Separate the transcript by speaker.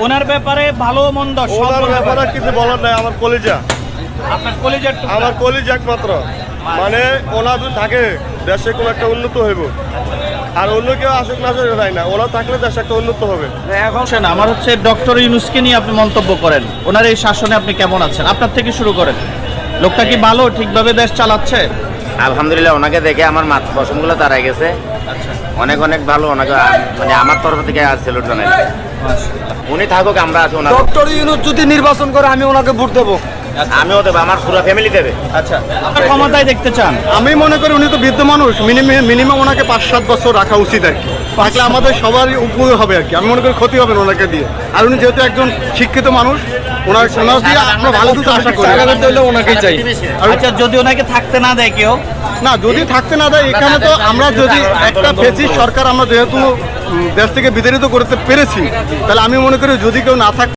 Speaker 1: ওনার ব্যাপারে ভালো মন্দ
Speaker 2: ওনার ব্যাপারে কিছু বলার নাই। আমার কলিজা,
Speaker 1: আপনার কলেজের
Speaker 2: আমার কলিজা একমাত্র। মানে ওনা যদি থাকে দেশে কোনো একটা উন্নত হইব, আর অন্য কেউ আসুক না আসুক তাই না, ওরা থাকলে দেশে একটা উন্নত হবে।
Speaker 1: এখন আমার হচ্ছে ডক্টর ইউনূসকে নিয়ে আপনি মন্তব্য করেন, ওনার এই শাসনে আপনি কেমন আছেন? আপনার থেকে শুরু করেন। লোকটা কি ভালো, ঠিকভাবে দেশ চালাচ্ছে?
Speaker 3: আলহামদুলিল্লাহ, ওনাকে দেখে আমার মাথা পছন্দগুলো দাঁড়ায় গেছে। অনেক অনেক ভালো, ওনাকে মানে আমার তরফ থেকে আর সেলুট জানাই। উনি থাকুক, আমরা আছি। ওনার
Speaker 4: ডক্টর ইউনূস যদি নির্বাচন করে আমি ওনাকে ভোট দেবো।
Speaker 3: আমিও দেবো, আমার পুরো ফ্যামিলি দেবে।
Speaker 1: আচ্ছা, আপনার ক্ষমতায় দেখতে চান?
Speaker 2: আমি মনে করি উনি তো বৃদ্ধ মানুষ, মিনিমাম ওনাকে 5-7 বছর রাখা উচিত আর কি। থাকলে আমাদের সবারই উপকার হবে আর কি। আমি মনে করি ক্ষতি হবে না ওনাকে দিয়ে। আর উনি যেহেতু একজন শিক্ষিত মানুষ, ওনার দিয়ে আমরা ভালো কিছু আশা করি।
Speaker 4: ওনাকেই চাই।
Speaker 1: আচ্ছা, যদি ওনাকে থাকতে না দেয় কেউ?
Speaker 2: না, যদি থাকতে না দেয়, এখানে তো আমরা যদি একটা ফেসিস্ট সরকার আমরা যেহেতু দেশ থেকে বিতাড়িত করতে পেরেছি, তাহলে আমি মনে করি যদি কেউ না থাকে